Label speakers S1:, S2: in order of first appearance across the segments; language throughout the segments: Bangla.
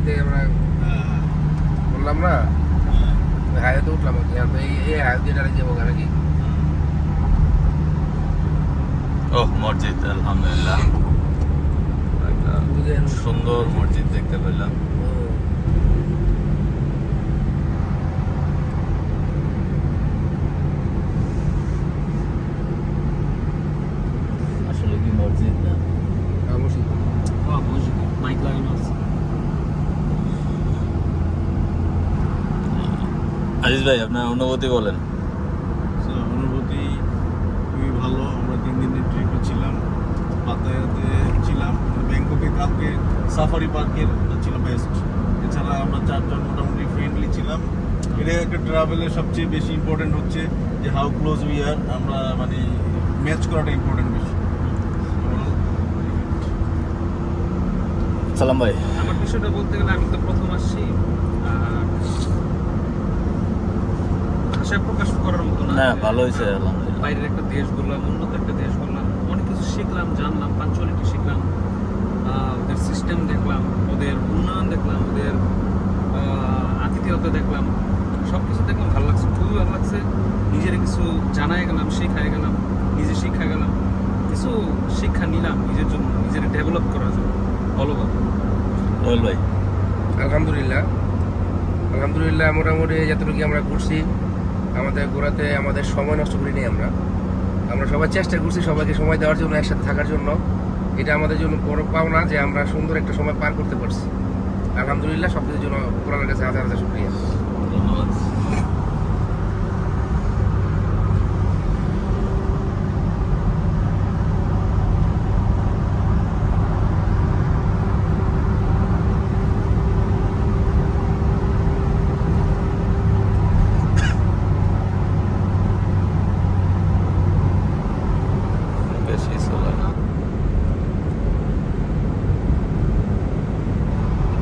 S1: হাইওয়েতে আমরা বললাম না, হাইওয়েতে উঠলাম আর কি। এই হাইওয়ে দিয়ে ডাইরেক্ট যাবো নাকি?
S2: ওহ, মসজিদ আলহামদুলিল্লাহ, একটা সুন্দর মসজিদ দেখতে পেলাম। আসলে কি মসজিদ না?
S3: মাইক লাগানো আছে।
S2: আজিজ ভাই, আপনার অনুভূতি বলেন।
S4: অনুভূতি খুবই ভালো। আমরা 3 দিনের ট্রিপে ছিলাম, পাতায়াতে ছিলাম, ব্যাংককে কালকে সাফারি পার্কের ছিল বেস্ট। এছাড়া আমরা 4 জন মোটামুটি ফ্রেন্ডলি ছিলাম। এটা একটা ট্রাভেলের সবচেয়ে বেশি ইম্পর্টেন্ট হচ্ছে যে হাউ ক্লোজ উই আর, আমরা মানে ম্যাচ করাটা ইম্পর্টেন্ট বেশি।
S2: সালাম ভাই।
S3: আমার বিষয়টা বলতে গেলে আমি তো প্রথম আসছি, ভাষায় প্রকাশ করার মতো না।
S2: ভালো হয়েছে আলহামদুলিল্লাহ।
S3: বাইরের একটা দেশ বললাম, উন্নত একটা দেশ বললাম, অনেক কিছু শিখলাম, জানলাম, পাঞ্চুয়ালিটি শিখলাম, ওদের সিস্টেম দেখলাম, ওদের উন্নয়ন দেখলাম, ওদের আতিথেয়তা দেখলাম, সব কিছু দেখলাম, ভালো লাগছে, খুবই ভালো লাগছে। নিজের কিছু জানাই গেলাম, শেখাই গেলাম, নিজে শিক্ষা গেলাম, কিছু শিক্ষা নিলাম নিজের জন্য, নিজের ডেভেলপ করার জন্য। ভালো কথা
S2: ভাই।
S1: আলহামদুলিল্লাহ, আলহামদুলিল্লাহ, মোটামুটি যতটুকু আমরা ঘুরছি, আমাদের ঘোরাতে আমাদের সময় নষ্ট করিনি। আমরা সবাই চেষ্টা করছি সবাইকে সময় দেওয়ার জন্য, একসাথে থাকার জন্য। এটা আমাদের জন্য বড় পাওনা যে আমরা সুন্দর একটা সময় পার করতে পারছি। আলহামদুলিল্লাহ, সব কিছুর জন্য কোরআনের কাছে হাজার হাজার শুকরিয়া।
S2: ধন্যবাদ। বেশি চলে না।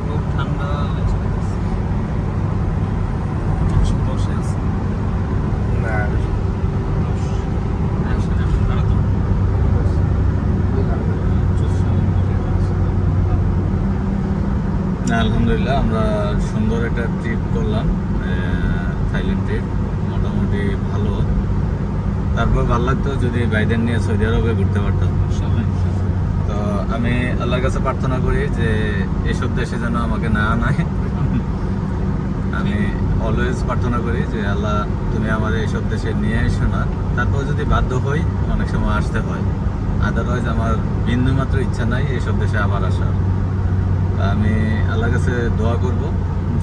S3: খুব ঠান্ডা লাগছে, বসে আছে।
S1: না,
S2: না, আলহামদুলিল্লাহ, আমরা সুন্দর একটা ট্রিপ করলাম, থাইল্যান্ড ট্রিপ। মোটামুটি ভালো। তারপর ভালো লাগতো যদি ভাইদের নিয়ে সৌদি আরবে ঘুরতে পারতাম। তো আমি আল্লাহর কাছে প্রার্থনা করি যে এসব দেশে যেন আমাকে না আনায়। আমি অলওয়েজ প্রার্থনা করি যে আল্লাহ, তুমি আমাদের এইসব দেশে নিয়ে এসো না। তারপর যদি বাধ্য হই, অনেক সময় আসতে হয়। আদারওয়াইজ আমার বিন্দুমাত্র ইচ্ছা নাই এইসব দেশে আবার আসার। আমি আল্লাহর কাছে দোয়া করব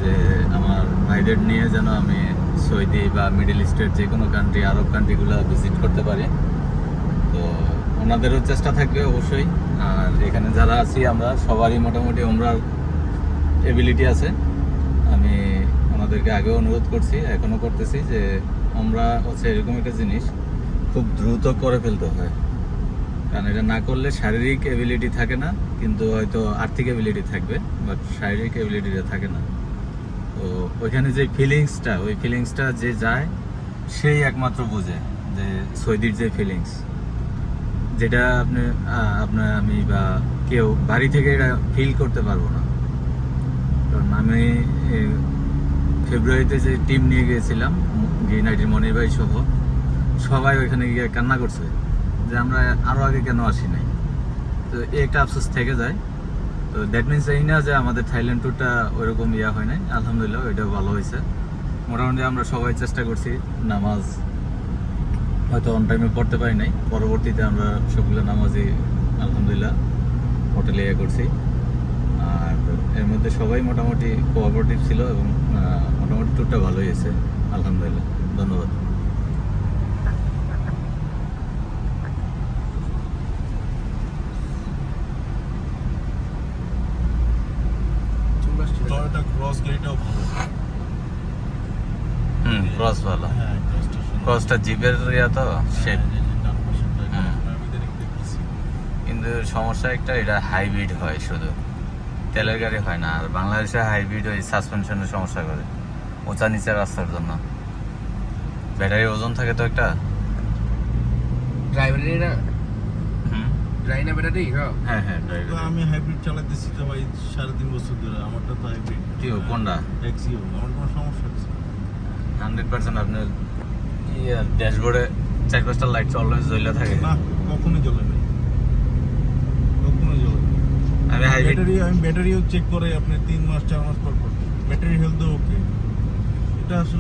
S2: যে আমার ভাইদের নিয়ে যেন আমি সৌদি বা মিডল ইস্টের যে কোনো কান্ট্রি, আরব কান্ট্রিগুলো ভিজিট করতে পারি। তো ওনাদেরও চেষ্টা থাকবে অবশ্যই। আর এখানে যারা আছি আমরা সবারই মোটামুটি ওমরার এবিলিটি আছে। আমি ওনাদেরকে আগেও অনুরোধ করছি, এখনও করতেছি যে ওমরা হচ্ছে এরকম একটা জিনিস, খুব দ্রুত করে ফেলতে হয়। কারণ এটা না করলে শারীরিক এবিলিটি থাকে না, কিন্তু হয়তো আর্থিক এবিলিটি থাকবে, বাট শারীরিক এবিলিটিটা থাকে না। তো ওইখানে যে ফিলিংসটা, ওই ফিলিংসটা যে যায় সেই একমাত্র বোঝে যে সৌদির যে ফিলিংস, যেটা আপনার আমি বা কেউ বাড়ি থেকে এটা ফিল করতে পারবো না। কারণ আমি ফেব্রুয়ারিতে যে টিম নিয়ে গিয়েছিলাম, ইউনাইটেড মনির ভাই সহ, সবাই ওইখানে গিয়ে কান্না করছে যে আমরা আরও আগে কেন আসি নাই। তো এই একটা আফসোস থেকে যায়। তো দ্যাট মিনস এই না যে আমাদের থাইল্যান্ড ট্যুরটা ওইরকম হয় নাই। আলহামদুলিল্লাহ, এটাও ভালো হয়েছে। মোটামুটি আমরা সবাই চেষ্টা করছি, নামাজ হয়তো অন টাইমে পড়তে পারি নাই, পরবর্তীতে আমরা সবগুলো নামাজই আলহামদুলিল্লাহ হোটেলে করছি। আর এর মধ্যে সবাই মোটামুটি কোঅপারেটিভ ছিল এবং মোটামুটি ট্যুরটা ভালো হয়েছে আলহামদুলিল্লাহ। ধন্যবাদ।
S4: টয়োটা ক্রস গাড়িটাও ভালো।
S2: ক্রস ভালো।
S4: হ্যাঁ, ক্রসটা সুন্দর।
S2: ক্রসটা জিপের তো শেপ।
S4: ডান পাশেরটা আমি দেখতেছি।
S2: কিন্তু সমস্যা একটা, এটা হাইব্রিড হয়, শুধু তেলের গাড়ি হয় না। আর বাংলাদেশে হাইব্রিড ওই সাসপেনশনের সমস্যা করে, উঁচা নিচের রাস্তার জন্য। ব্যাটারির ওজন থাকে তো একটা।
S1: ড্রাইভারেরই না, ড্রাই না ব্যাটারি সব?
S2: হ্যাঁ হ্যাঁ ড্রাইভ
S4: তো আমি হাইব্রিড চালাতেছি তো ভাই 3.5 বছর ধরে, আমারটা তো হাইব্রিড
S2: কি কোনটা
S4: এক্সিও, আমার কোনো সমস্যা নেই।
S2: 100% আপনার ড্যাশবোর্ডে 4-5টা লাইট অলওয়েজ জ্বলে থাকে।
S4: না, কখনোই জ্বলে না, কখনোই জ্বলে না।
S2: আমি হাইব্রিড
S4: আমি ব্যাটারিও চেক করে আপনি 3 মাস 4 মাস পর পর, ব্যাটারি হেলথও ওকে। এটা আসলে